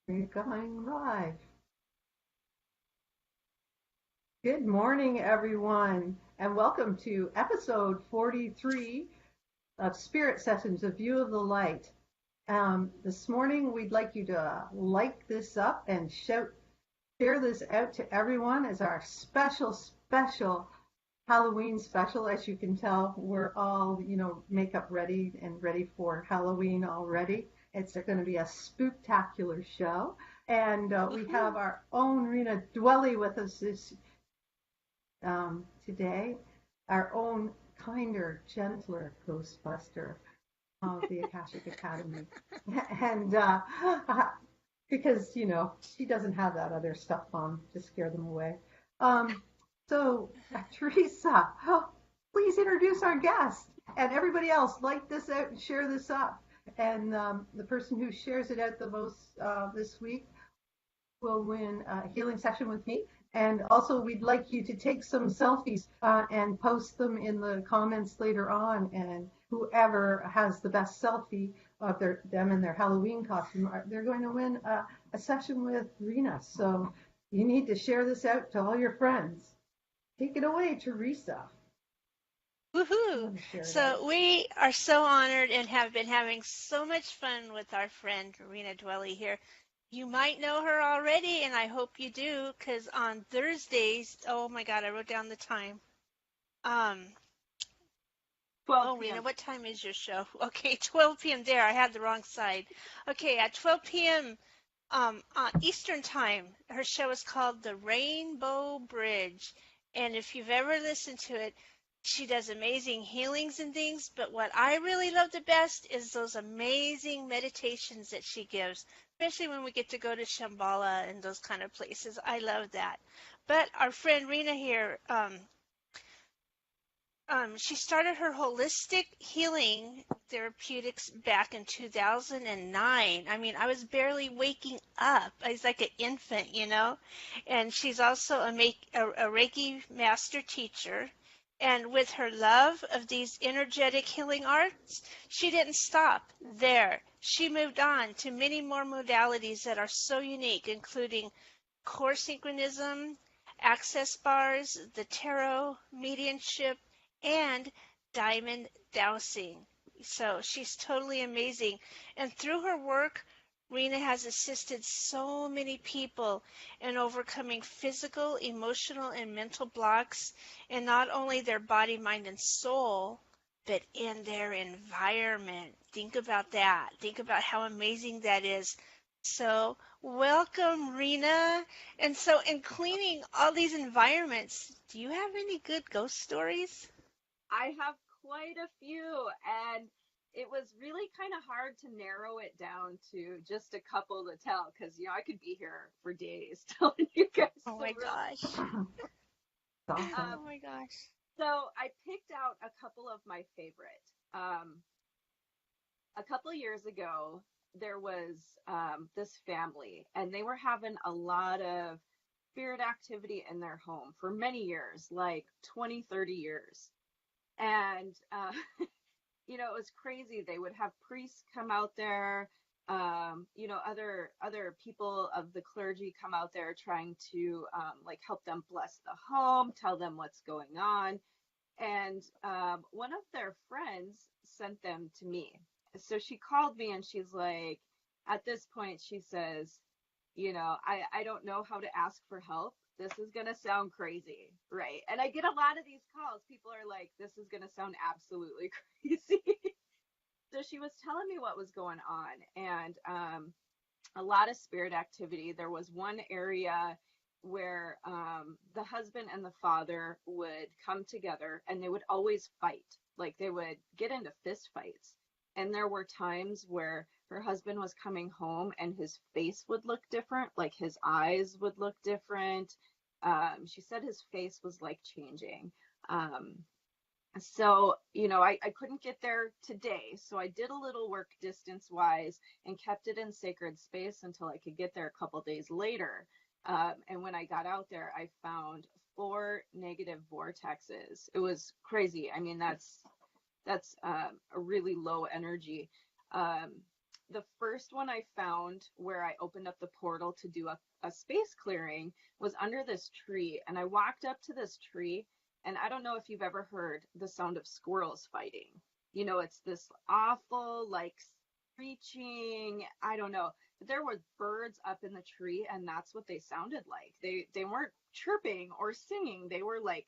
We're going live. Good morning, everyone, and welcome to episode 43 of Spirit Sessions, A View of the Light. This morning, we'd like you to like this up and share this out to everyone as our special Halloween special. As you can tell, we're all, makeup ready and ready for Halloween already. It's going to be a spooktacular show. And we have our own Rena Dewelle with us today, our own kinder, gentler Ghostbuster of the Akashic Academy. And because, she doesn't have that other stuff on to scare them away. Teresa, please introduce our guest and everybody else. Like this out and share this up. And the person who shares it out the most this week will win a healing session with me. And also, we'd like you to take some selfies and post them in the comments later on. And whoever has the best selfie of them in their Halloween costume, they're going to win a session with Rena. So you need to share this out to all your friends. Take it away, Teresa. Woohoo! So we are so honored and have been having so much fun with our friend Rena Dewelle here. You might know her already, and I hope you do, because on Thursdays, oh my God, I wrote down the time. 12 Rena, p.m. what time is your show? Okay, 12 p.m. there. I had the wrong side. Okay, at 12 p.m. On Eastern time, her show is called The Rainbow Bridge. And if you've ever listened to it, she does amazing healings and things, but what I really love the best is those amazing meditations that she gives, especially when we get to go to Shambhala and those kind of places. I love that. But our friend Rena here, she started her holistic healing therapeutics back in 2009. I mean, I was barely waking up. I was like an infant, And she's also a Reiki master teacher. And with her love of these energetic healing arts, she didn't stop there. She moved on to many more modalities that are so unique, including core synchronism, access bars, the tarot, mediumship, and diamond dowsing. So she's totally amazing. And through her work, Rena has assisted so many people in overcoming physical, emotional, and mental blocks in not only their body, mind, and soul, but in their environment. Think about that. Think about how amazing that is. So welcome, Rena. And so in cleaning all these environments, do you have any good ghost stories? I have quite a few, and it was really kind of hard to narrow it down to just a couple to tell because, I could be here for days telling you guys. Oh my gosh. Awesome. Oh my gosh. So I picked out a couple of my favorite. A couple of years ago, there was this family, and they were having a lot of spirit activity in their home for many years, like 20, 30 years. And it was crazy. They would have priests come out there, other people of the clergy come out there trying to like help them bless the home, tell them what's going on. And one of their friends sent them to me. So she called me and she's like, at this point, she says, I don't know how to ask for help. This is going to sound crazy, right? And I get a lot of these calls. People are like, this is going to sound absolutely crazy. So she was telling me what was going on, and a lot of spirit activity. There was one area where the husband and the father would come together and they would always fight. Like they would get into fist fights. And there were times where her husband was coming home and his face would look different, like his eyes would look different. She said his face was like changing. So, I couldn't get there today. So I did a little work distance wise and kept it in sacred space until I could get there a couple days later. And when I got out there, I found 4 negative vortexes. It was crazy. I mean, that's a really low energy. the first one I found where I opened up the portal to do a space clearing was under this tree. And I walked up to this tree, and I don't know if you've ever heard the sound of squirrels fighting. You know, it's this awful, like, screeching, I don't know. But there were birds up in the tree, and that's what they sounded like. They weren't chirping or singing. They were like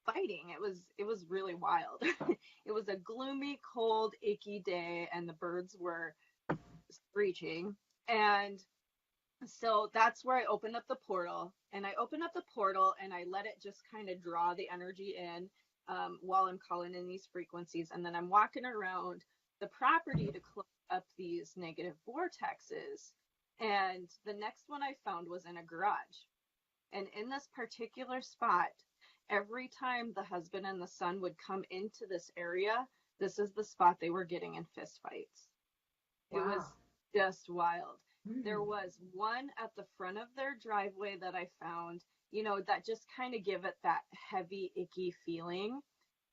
fighting. It was really wild. It was a gloomy, cold, icky day, and the birds were screeching. And so that's where I opened up the portal. And I opened up the portal and I let it just kind of draw the energy in, while I'm calling in these frequencies. And then I'm walking around the property to close up these negative vortexes. And the next one I found was in a garage. And in this particular spot, every time the husband and the son would come into this area, this is the spot they were getting in fist fights. Wow. It was just wild. There was one at the front of their driveway that I found, you know, that just kind of give it that heavy, icky feeling.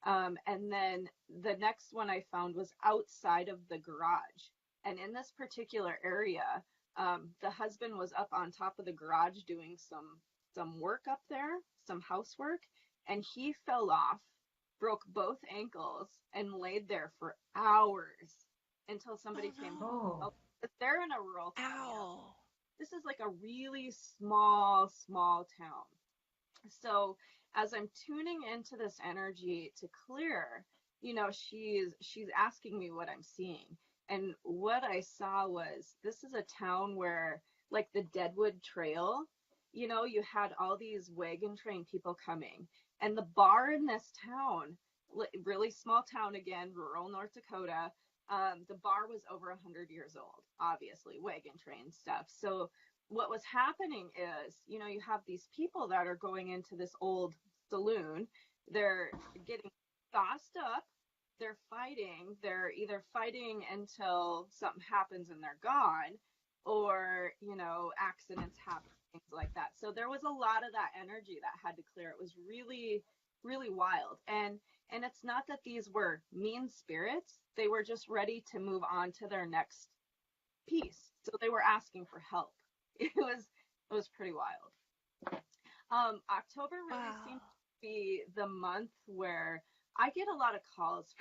And then the next one I found was outside of the garage. And in this particular area, the husband was up on top of the garage doing some work up there, some housework, and he fell off, broke both ankles, and laid there for hours until somebody came home. Oh, but they're in a rural town. Ow. This is like a really small town. So as I'm tuning into this energy to clear, you know, she's asking me what I'm seeing. And what I saw was, this is a town where, like the Deadwood Trail, you know, you had all these wagon train people coming. And the bar in this town, really small town again, rural North Dakota, the bar was over 100 years old, obviously, wagon train stuff. So what was happening is, you know, you have these people that are going into this old saloon. They're getting sauced up. They're fighting. They're either fighting until something happens and they're gone, or, you know, accidents happen, things like that. So there was a lot of that energy that had to clear. It was really, really wild. And it's not that these were mean spirits. They were just ready to move on to their next piece. So they were asking for help. It was pretty wild. October really seems to be the month where I get a lot of calls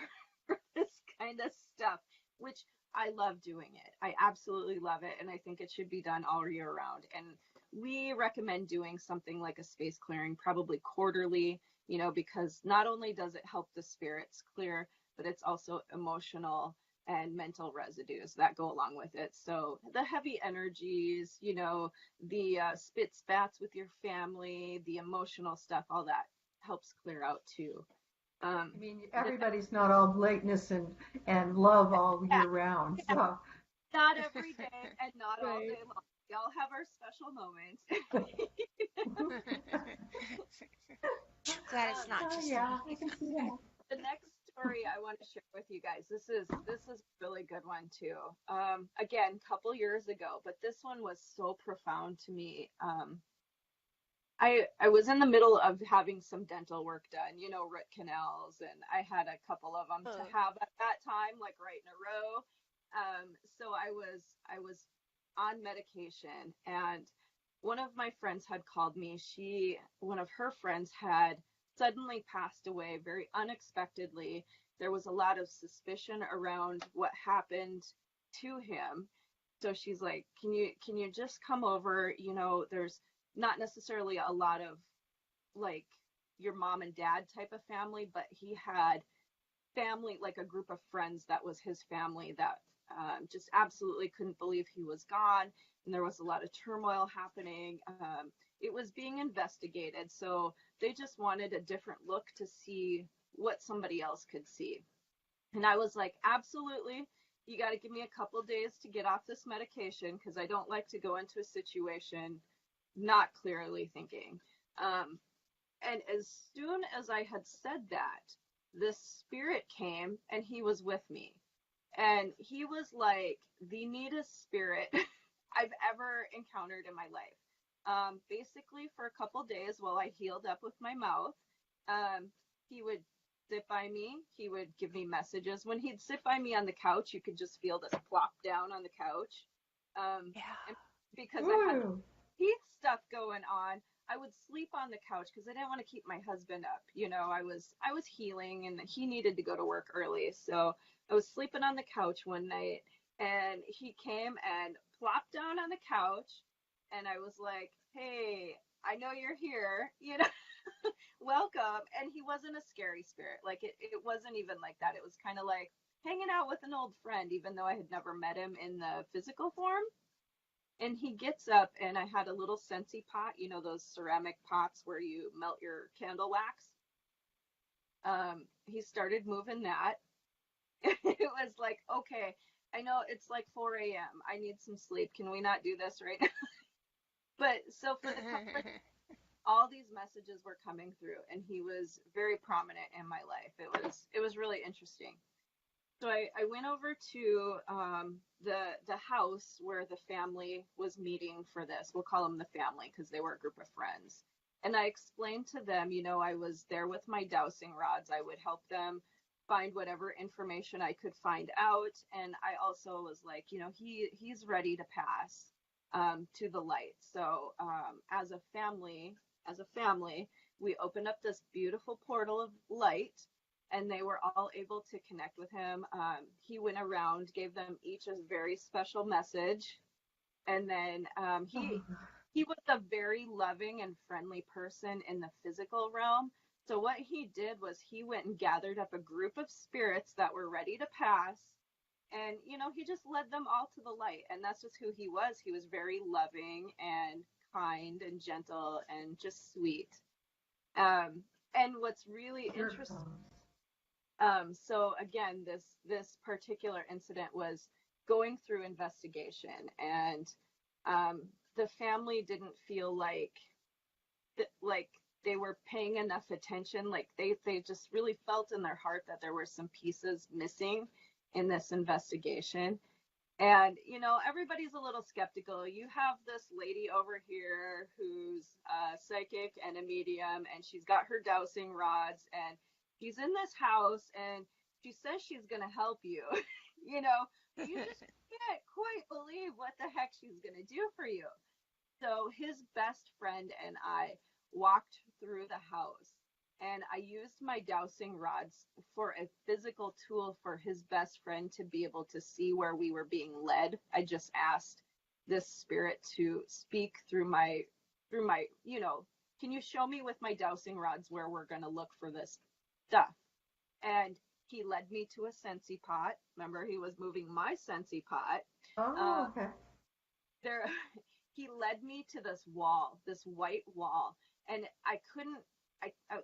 for this kind of stuff, which I love doing it. I absolutely love it. And I think it should be done all year round. And we recommend doing something like a space clearing, probably quarterly, you know, because not only does it help the spirits clear, but it's also emotional and mental residues that go along with it. So the heavy energies, you know, the spit spats with your family, the emotional stuff, all that helps clear out too. I mean, everybody's not all blatantness and love all year round. So. Not every day and not all day long. We all have our special moments. Glad it's not just yeah, I can see that. The next story I want to share with you guys. This is a really good one too. Again, couple years ago, but this one was so profound to me. I was in the middle of having some dental work done, you know, root canals, and I had a couple of them to have at that time, like right in a row. So I was on medication, and one of my friends had called me. One of her friends had suddenly passed away very unexpectedly. There was a lot of suspicion around what happened to him. So she's like, can you just come over? You know, there's not necessarily a lot of like your mom and dad type of family, but he had family, like a group of friends that was his family that just absolutely couldn't believe he was gone. And there was a lot of turmoil happening. It was being investigated. So they just wanted a different look to see what somebody else could see. And I was like, absolutely. You got to give me a couple days to get off this medication, because I don't like to go into a situation not clearly thinking. And as soon as I had said that, this spirit came and he was with me. And he was like the neatest spirit I've ever encountered in my life. Basically, for a couple days while I healed up with my mouth, he would sit by me, he would give me messages. When he'd sit by me on the couch, you could just feel this plop down on the couch. Yeah. And because I had teeth stuff going on, I would sleep on the couch because I didn't want to keep my husband up. I was healing and he needed to go to work early. So I was sleeping on the couch one night and he came and plopped down on the couch and I was like, "Hey, I know you're here, welcome." And he wasn't a scary spirit. Like it wasn't even like that. It was kind of like hanging out with an old friend, even though I had never met him in the physical form. And he gets up and I had a little Scentsy pot, those ceramic pots where you melt your candle wax. He started moving that. It was like, okay, I know it's like 4 a.m. I need some sleep. Can we not do this right now? But so for the couple, all these messages were coming through and he was very prominent in my life. It was really interesting. So I went over to the house where the family was meeting for this. We'll call them the family because they were a group of friends. And I explained to them, I was there with my dowsing rods. I would help them find whatever information I could find out. And I also was like, he's ready to pass to the light. So as a family, we opened up this beautiful portal of light and they were all able to connect with him. He went around, gave them each a very special message. And then he was a very loving and friendly person in the physical realm. So what he did was he went and gathered up a group of spirits that were ready to pass. And, he just led them all to the light. And that's just who he was. He was very loving and kind and gentle and just sweet. And what's really interesting, so again, this particular incident was going through investigation, and the family didn't feel like they were paying enough attention. Like they just really felt in their heart that there were some pieces missing in this investigation. And, everybody's a little skeptical. You have this lady over here who's a psychic and a medium, and she's got her dowsing rods, and she's in this house, and she says she's going to help you, but you just can't quite believe what the heck she's going to do for you. So his best friend and I walked through the house, and I used my dowsing rods for a physical tool for his best friend to be able to see where we were being led. I just asked this spirit to speak through my, can you show me with my dowsing rods where we're going to look for this stuff? And he led me to a Scentsy pot. Remember, he was moving my Scentsy pot. Oh, okay. He led me to this wall, this white wall, and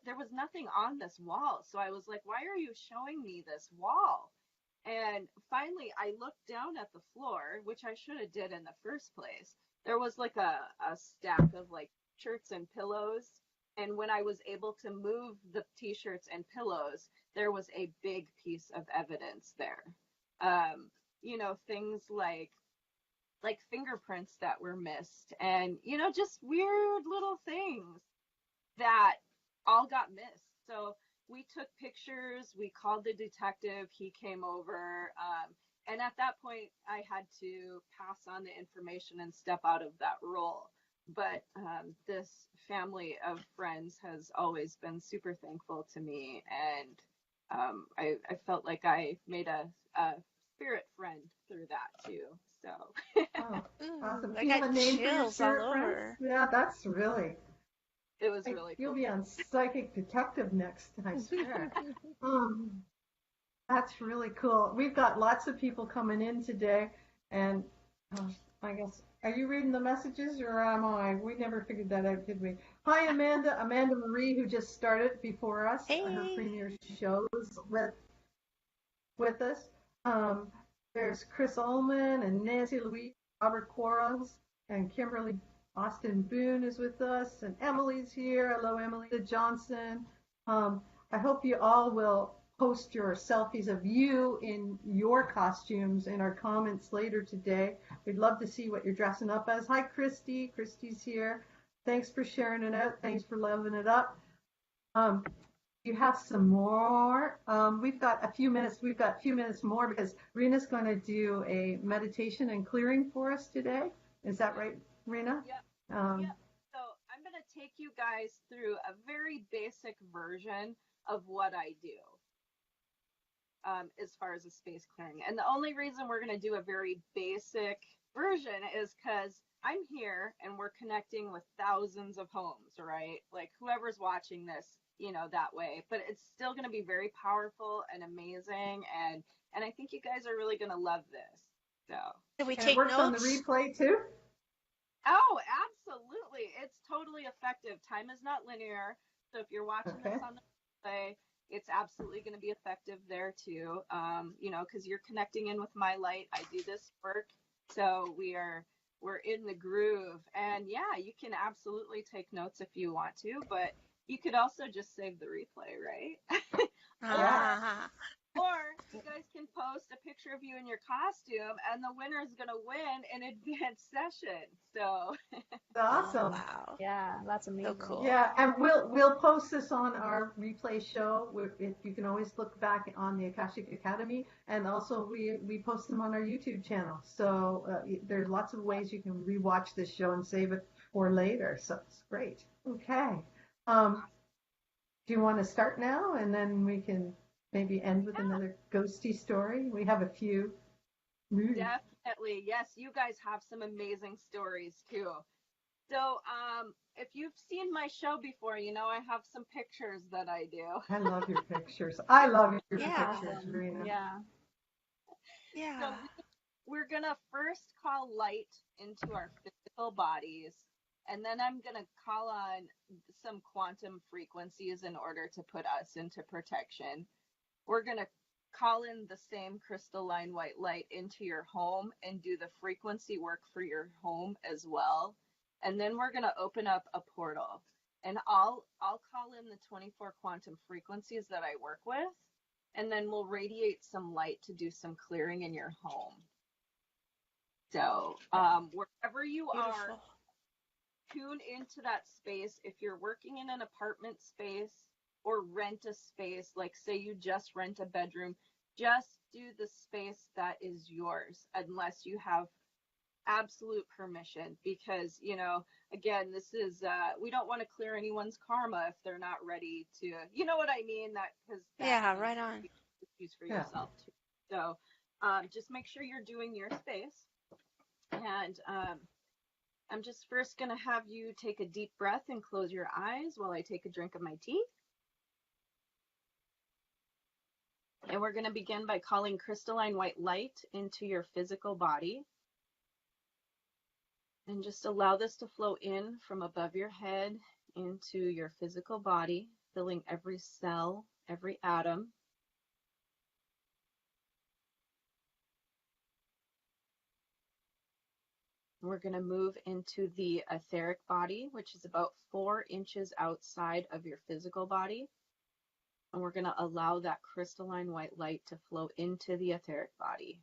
there was nothing on this wall. So I was like, why are you showing me this wall? And finally, I looked down at the floor, which I should have did in the first place. There was like a stack of like shirts and pillows. And when I was able to move the t-shirts and pillows, there was a big piece of evidence there. Things like fingerprints that were missed and, just weird little things that all got missed. So we took pictures, we called the detective, he came over, and at that point I had to pass on the information and step out of that role. But this family of friends has always been super thankful to me, and I felt like I made a spirit friend through that too. So Awesome. I Do you have got a name for your chills spirit all friends? over. Yeah, that's really. it was really You'll cool. be on Psychic Detective next, I swear. That's really cool. We've got lots of people coming in today, and I guess, are you reading the messages or am I? We never figured that out, did we? Hi, Amanda Marie, who just started before us. Hey. Her premier shows with us. There's Chris Ullman and Nancy Louise, Robert Quarles, and Kimberly Austin Boone is with us, and Emily's here. Hello, Emily Johnson. I hope you all will post your selfies of you in your costumes in our comments later today. We'd love to see what you're dressing up as. Hi, Christy. Christy's here. Thanks for sharing it out. Thanks for loving it up. you have some more? We've got a few minutes. We've got a few minutes more because Rena's going to do a meditation and clearing for us today. Is that right, Rena? Yep. Um, Yep. So I'm going to take you guys through a very basic version of what I do as far as a space clearing. And the only reason we're going to do a very basic version is because I'm here and we're connecting with thousands of homes, right? Like whoever's watching this, that way. But it's still going to be very powerful and amazing. And I think you guys are really going to love this. So. Did we and it take works on the notes? replay too? Oh, absolutely. It's totally effective. Time is not linear. So if you're watching Okay. this on the replay, it's absolutely going to be effective there too. Because you're connecting in with my light. I do this work. So we're in the groove. And yeah, you can absolutely take notes if you want to, but you could also just save the replay, right? Ah. Or you guys can post a picture of you in your costume, and the winner is going to win an advanced session. So, Awesome. Wow. Yeah, that's amazing. So cool. Yeah, and we'll post this on our replay show. You can always look back on the Akashic Academy, and also we post them on our YouTube channel. So there's lots of ways you can rewatch this show and save it for later. So it's great. Okay. Do you want to start now, and then we can maybe end with another ghosty story? We have a few. definitely, yes, you guys have some amazing stories too. So, if you've seen my show before, I have some pictures that I do. I love your pictures. I love your Yeah. pictures, Rena. Yeah. Yeah. So, we're going to first call light into our physical bodies, and then I'm going to call on some quantum frequencies in order to put us into protection. We're going to call in the same crystalline white light into your home and do the frequency work for your home as well. And then we're going to open up a portal, and I'll call in the 24 quantum frequencies that I work with, and then we'll radiate some light to do some clearing in your home. So wherever you are, Beautiful. tune into that space. If you're working in an apartment space or rent a space, like say you just rent a bedroom, just do the space that is yours unless you have absolute permission, because again, this is we don't want to clear anyone's karma if they're not ready to, you know what I mean, that because Yeah, right on. use for Yeah. yourself too. So just make sure you're doing your space. And I'm just first going to have you take a deep breath and close your eyes while I take a drink of my tea. And we're going to begin by calling crystalline white light into your physical body. And just allow this to flow in from above your head into your physical body, filling every cell, every atom. We're going to move into the etheric body, which is about 4 inches outside of your physical body. And we're going to allow that crystalline white light to flow into the etheric body.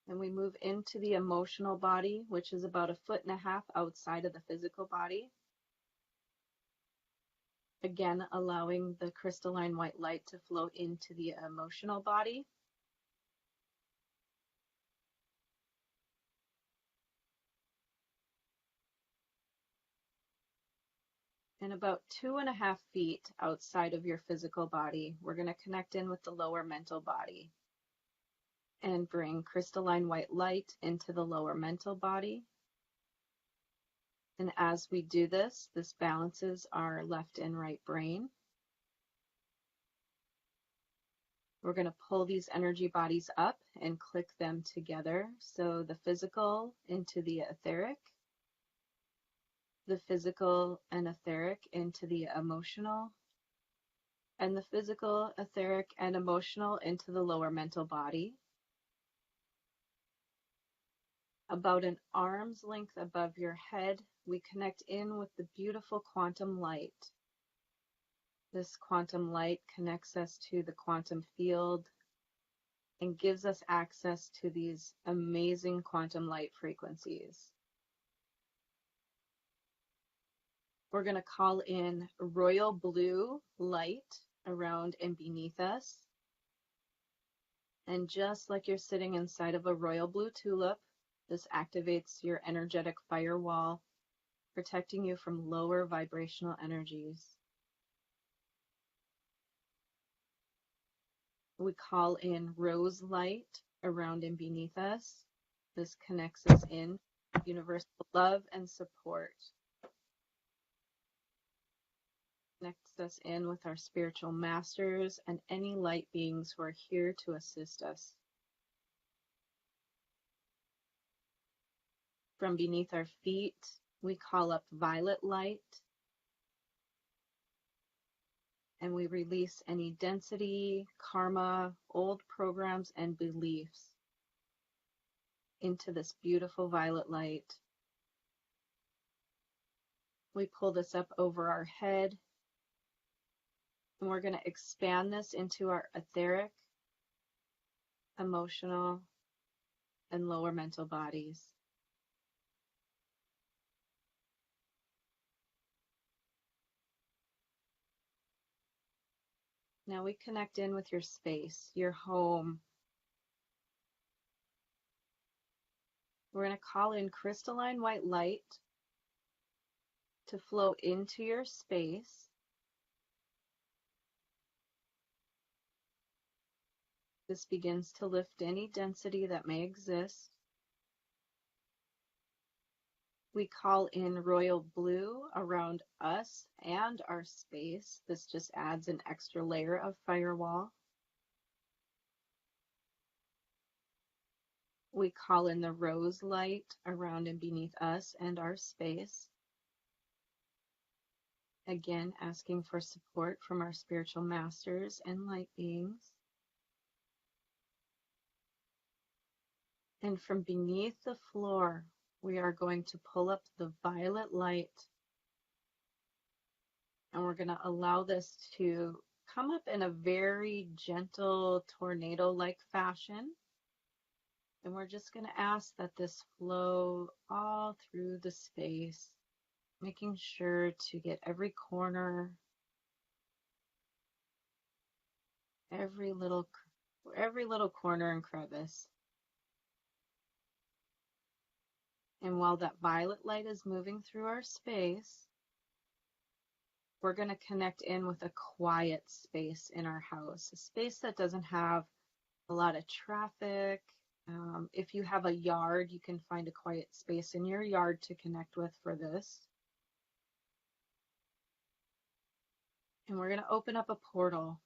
And we move into the emotional body, which is about 1.5 feet outside of the physical body. Again, allowing the crystalline white light to flow into the emotional body. And about 2.5 feet outside of your physical body, we're going to connect in with the lower mental body and bring crystalline white light into the lower mental body. And as we do this, this balances our left and right brain. We're going to pull these energy bodies up and click them together. So the physical into the etheric, the physical and etheric into the emotional, and the physical, etheric, and emotional into the lower mental body. About an arm's length above your head, we connect in with the beautiful quantum light. This quantum light connects us to the quantum field, and gives us access to these amazing quantum light frequencies. We're going to call in royal blue light around and beneath us. And just like you're sitting inside of a royal blue tulip, this activates your energetic firewall, protecting you from lower vibrational energies. We call in rose light around and beneath us. This connects us in universal love and support. Connects us in with our spiritual masters and any light beings who are here to assist us. From beneath our feet, we call up violet light, and we release any density, karma, old programs, and beliefs into this beautiful violet light. We pull this up over our head, and we're going to expand this into our etheric, emotional, and lower mental bodies. Now we connect in with your space, your home. We're going to call in crystalline white light to flow into your space. This begins to lift any density that may exist. We call in royal blue around us and our space. This just adds an extra layer of firewall. We call in the rose light around and beneath us and our space. Again, asking for support from our spiritual masters and light beings. And from beneath the floor, we are going to pull up the violet light, and we're going to allow this to come up in a very gentle tornado-like fashion. And we're just going to ask that this flow all through the space, making sure to get every corner, every little corner and crevice. And while that violet light is moving through our space, we're going to connect in with a quiet space in our house, a space that doesn't have a lot of traffic. If you have a yard, you can find a quiet space in your yard to connect with for this. And we're going to open up a portal.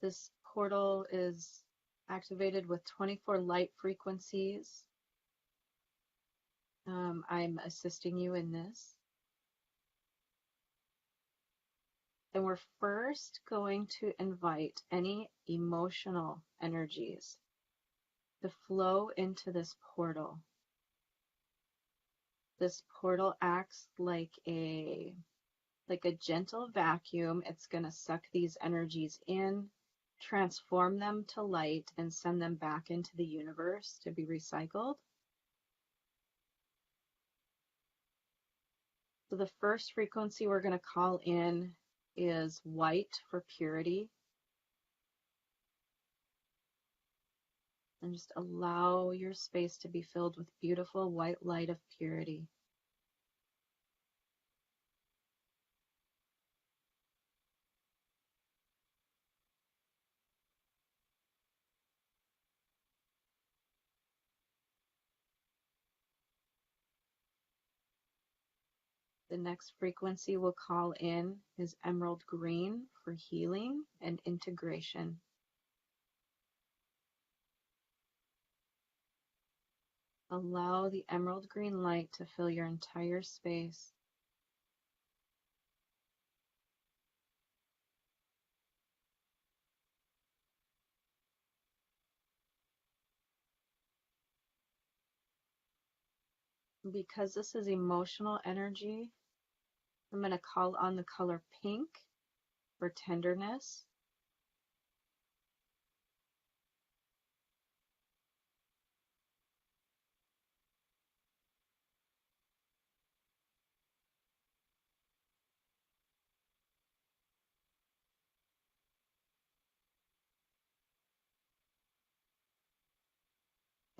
This portal is activated with 24 light frequencies. I'm assisting you in this. And we're first going to invite any emotional energies to flow into this portal. This portal acts like a gentle vacuum. It's going to suck these energies in, transform them to light, and send them back into the universe to be recycled. So the first frequency we're going to call in is white for purity. And just allow your space to be filled with beautiful white light of purity. The next frequency we'll call in is emerald green for healing and integration. Allow the emerald green light to fill your entire space. Because this is emotional energy, I'm going to call on the color pink for tenderness.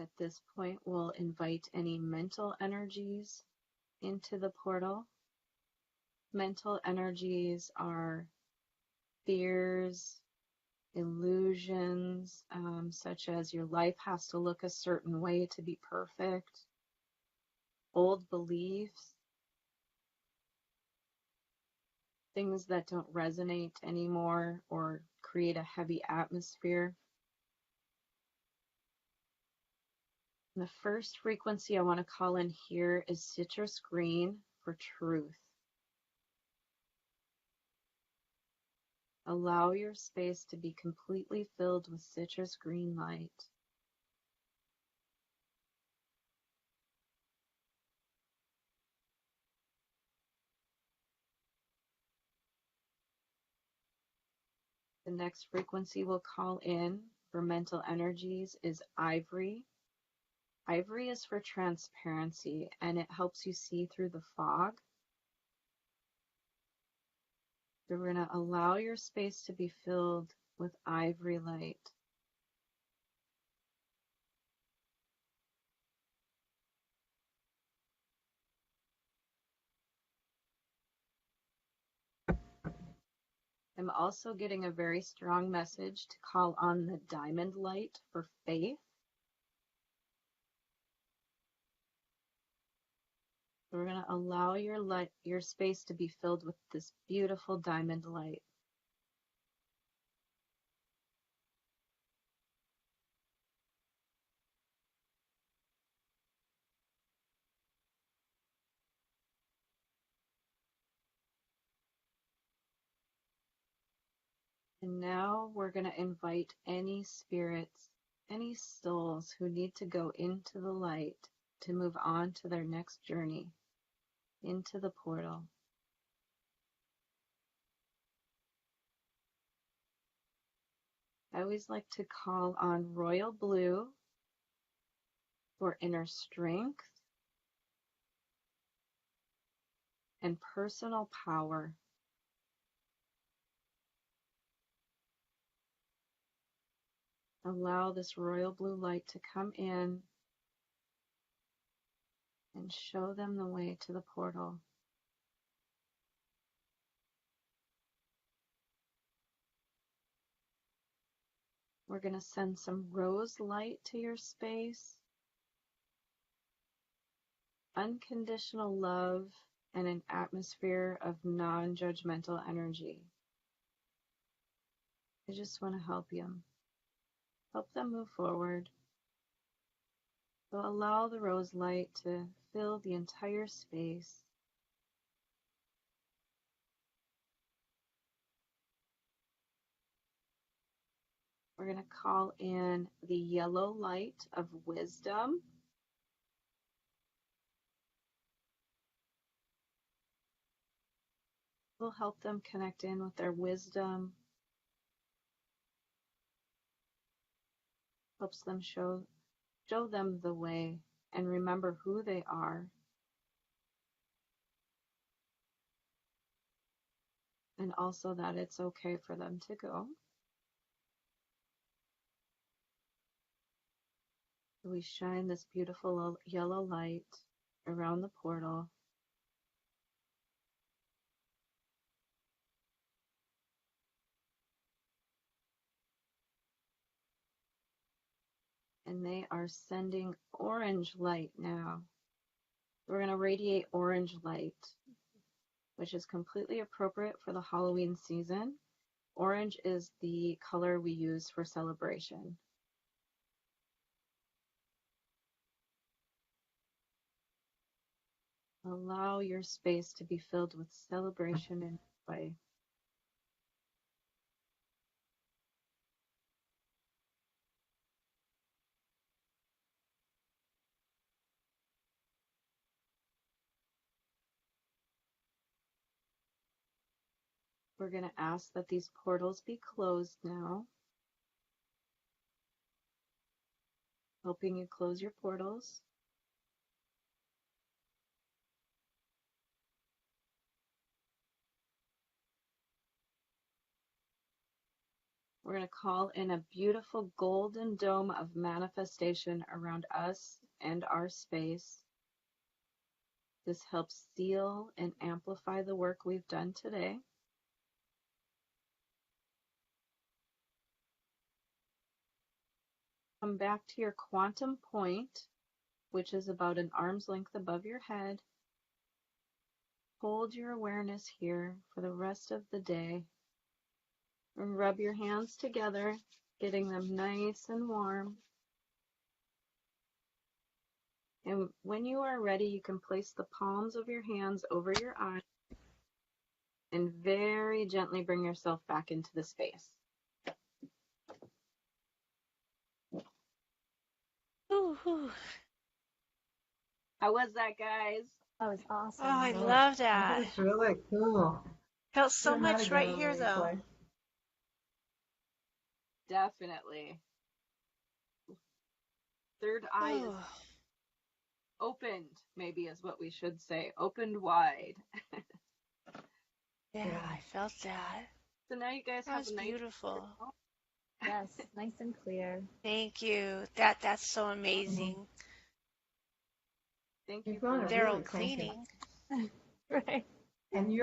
At this point, we'll invite any mental energies into the portal. Mental energies are fears, illusions, such as your life has to look a certain way to be perfect, old beliefs, things that don't resonate anymore or create a heavy atmosphere. The first frequency I want to call in here is citrus green for truth. Allow your space to be completely filled with citrus green light. The next frequency we'll call in for mental energies is ivory. Ivory is for transparency, and it helps you see through the fog. So we're going to allow your space to be filled with ivory light. I'm also getting a very strong message to call on the diamond light for faith. We're going to allow your space to be filled with this beautiful diamond light. And now we're going to invite any spirits, any souls who need to go into the light to move on to their next journey, into the portal. I always like to call on royal blue for inner strength and personal power. Allow this royal blue light to come in and show them the way to the portal. We're going to send some rose light to your space, unconditional love, and an atmosphere of non-judgmental energy. I just want to help them move forward. So allow the rose light to fill the entire space. We're going to call in the yellow light of wisdom. We'll help them connect in with their wisdom. Helps them show them the way and remember who they are. And also that it's okay for them to go. We shine this beautiful yellow light around the portal. And they are sending orange light now. We're going to radiate orange light, which is completely appropriate for the Halloween season. Orange is the color we use for celebration. Allow your space to be filled with celebration and joy. We're going to ask that these portals be closed now. Helping you close your portals. We're going to call in a beautiful golden dome of manifestation around us and our space. This helps seal and amplify the work we've done today. Come back to your quantum point, which is about an arm's length above your head. Hold your awareness here for the rest of the day. And rub your hands together, getting them nice and warm. And when you are ready, you can place the palms of your hands over your eyes and very gently bring yourself back into the space. Ooh, ooh. How was that, guys? That was awesome. Oh, I love That that. was really cool. Felt so Learn how to much get right on here, the though. replay. Definitely. Third eye is Oh, opened, maybe is what we should say. Opened wide. yeah, Yeah. I felt that. So now you guys That have was a nice beautiful. Yes, nice and clear. Thank you. That's so amazing. Thank you You've for gone a letting Thorough really thank you. cleaning. Right. And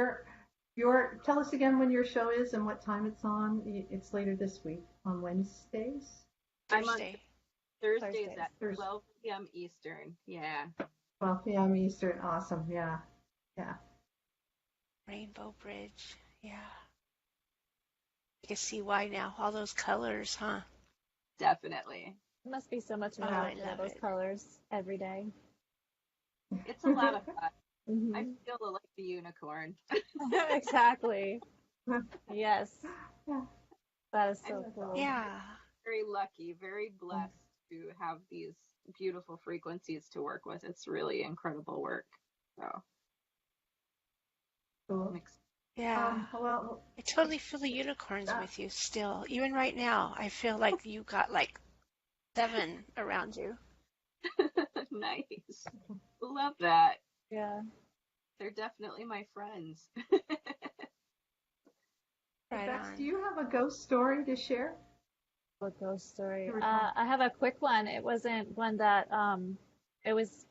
tell us again when your show is and what time it's on. It's later this week on Wednesdays. I'm on Thursday. Thursdays at Thursday. 12 p.m. Eastern. Yeah. 12 p.m. Eastern. Awesome. Yeah. Yeah. Rainbow Bridge. Yeah. You can see why now. All those colors, huh? Definitely. It must be so much Oh, fun I looking at love those it. colors every day. It's a lot of fun. I Mhm. feel like the unicorn. Exactly. Yes, Yeah. that is so cool. Yeah. Very lucky, very blessed to have these beautiful frequencies to work with. It's really incredible work. So Cool. I'm excited. Yeah. Well, I totally feel the unicorns that- with you still. Even right now, I feel like you got like 7 around you. Nice. Love that. Yeah. They're definitely my friends. Right Bex, on. do you have a ghost story to share? A ghost story. You were talking- I have a quick one. It wasn't one that it was.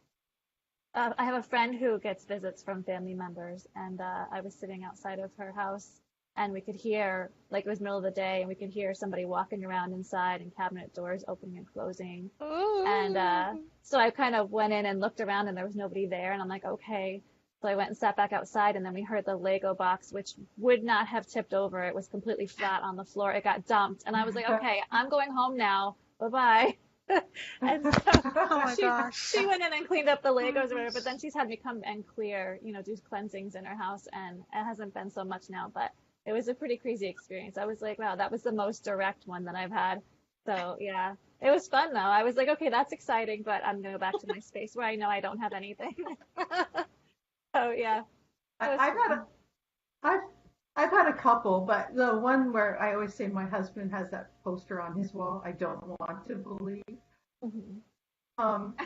I have a friend who gets visits from family members, and I was sitting outside of her house, and we could hear, like it was middle of the day, and we could hear somebody walking around inside and cabinet doors opening and closing. And so I kind of went in and looked around, and there was nobody there, and I'm like, okay. So I went and sat back outside, and then we heard the Lego box, which would not have tipped over. It was completely flat on the floor. It got dumped, and I was like, okay, I'm going home now. Bye-bye. And so Oh my gosh. she went in and cleaned up the Legos or whatever, but then she's had me come and clear, do cleansings in her house, and it hasn't been so much now, but it was a pretty crazy experience. I was like, wow, that was the most direct one that I've had. So yeah, it was fun though. I was like, okay, that's exciting, but I'm gonna go back to my space where I know I don't have anything. So yeah, it was I've had fun. I've had a couple, but the one where I always say my husband has that poster on his wall, I don't want to believe. Mhm. Um,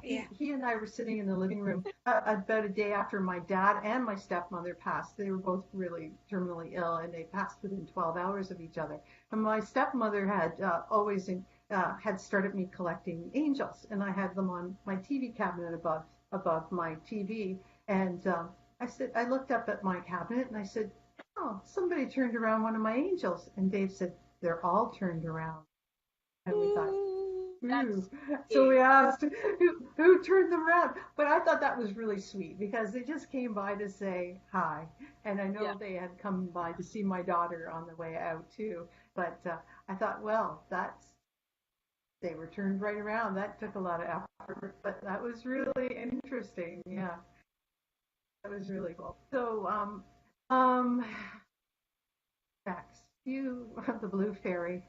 Yeah. he and I were sitting in the living room about a day after my dad and my stepmother passed. They were both really terminally ill, and they passed within 12 hours of each other. And my stepmother had always had started me collecting angels, and I had them on my TV cabinet above my TV. And I looked up at my cabinet and I said, "Oh, somebody turned around one of my angels." And Dave said, "They're all turned around." And we thought, ooh. So we asked who turned them around. But I thought that was really sweet because they just came by to say hi. And I know Yeah. they had come by to see my daughter on the way out too. But I thought, well, they were turned right around. That took a lot of effort, but that was really interesting. Yeah, that was really cool. So, Max, the Blue Fairy,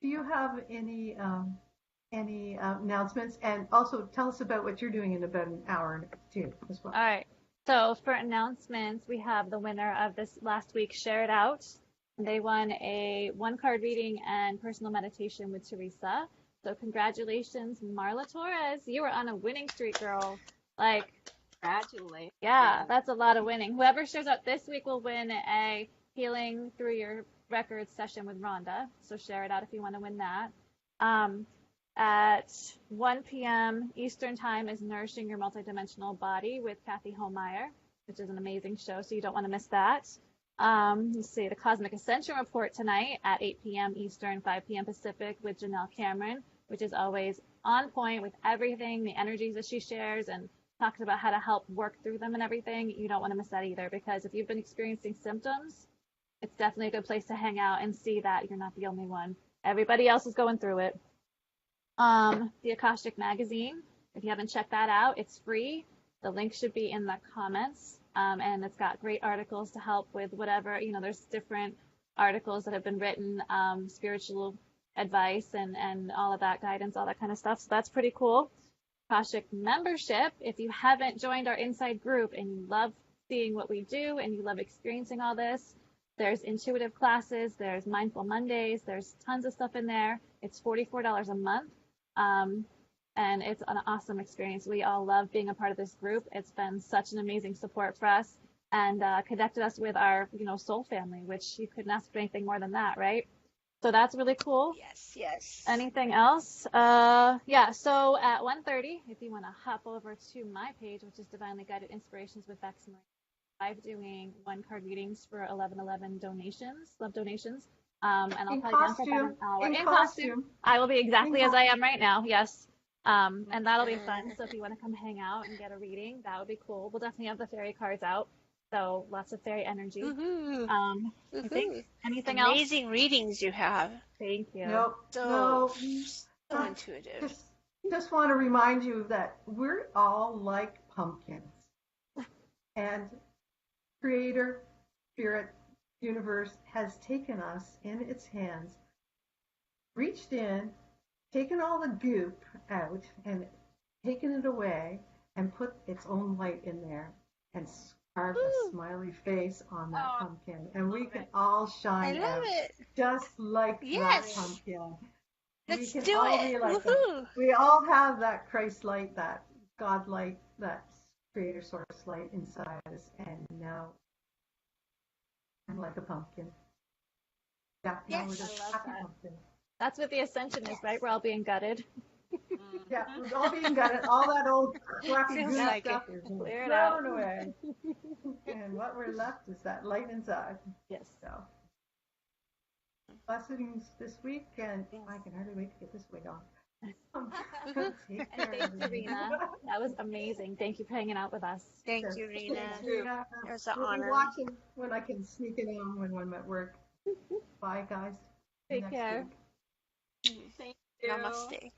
do you have any announcements? And also tell us about what you're doing in about an hour too, as well. All right. So for announcements, we have the winner of this last week's Share It Out. They won a 1-card reading and personal meditation with Teresa. So congratulations, Marla Torres. You were on a winning streak, girl. Like, Congratulations. yeah, that's a lot of winning. Whoever shows up this week will win a healing through your record session with Rhonda. So share it out if you want to win that. At 1 p.m. Eastern Time is Nourishing Your Multidimensional Body with Kathy Holmeyer, which is an amazing show, so you don't want to miss that. Let's see, the Cosmic Ascension Report tonight at 8 p.m. Eastern, 5 p.m. Pacific with Janelle Cameron, which is always on point with everything, the energies that she shares, and talks about how to help work through them and everything. You don't want to miss that either, because if you've been experiencing symptoms, it's definitely a good place to hang out and see that you're not the only one. Everybody else is going through it. The Akashic Magazine, if you haven't checked that out, it's free. The link should be in the comments. And it's got great articles to help with whatever, there's different articles that have been written, spiritual advice and all of that guidance, all that kind of stuff. So that's pretty cool. Akashic membership, if you haven't joined our inside group and you love seeing what we do and you love experiencing all this, there's intuitive classes, there's Mindful Mondays, there's tons of stuff in there. It's $44 a month. And it's an awesome experience. We all love being a part of this group. It's been such an amazing support for us and connected us with our, soul family, which you couldn't ask for anything more than that, right? So that's really cool. Yes. Anything else? Yeah, so at 1:30, if you want to hop over to my page, which is Divinely Guided Inspirations with Bex Marie, I'm doing 1-card readings for 1111 donations, love donations. And I'll probably be on for about an hour. In costume. I will be exactly as I am right now, yes. And that'll be fun. So if you want to come hang out and get a reading, that would be cool. We'll definitely have the fairy cards out. So lots of fairy energy. I think anything else? Amazing readings you have. Thank you. Nope. So intuitive. Just want to remind you that we're all like pumpkins. And Creator, Spirit, Universe has taken us in its hands, reached in, taken all the goop out and taken it away and put its own light in there and carved a smiley face on that pumpkin. And we can all shine out just like that pumpkin. Let's we can do all it. Be like Woohoo. we all have that Christ light, that God light, that Creator Source light inside us. And now I'm like a pumpkin. Yeah, Yes. we're just I love happy that. pumpkin. That's what the ascension is, right? We're all being gutted. Yeah, we're all being gutted. All that old crappy Feels good like stuff it. is Clear it out. thrown away. And what we're left is that light inside. Yes. So, blessings this week, and I can hardly wait to get this wig on. Take And care, thanks, Rena. That was amazing. Thank you for hanging out with us. Thank you, Rena. Thanks, Rena. It was an We'll be honor. watching when I can sneak it on when I'm at work. Bye, guys. See you Take next care. week. Thank you. Namaste.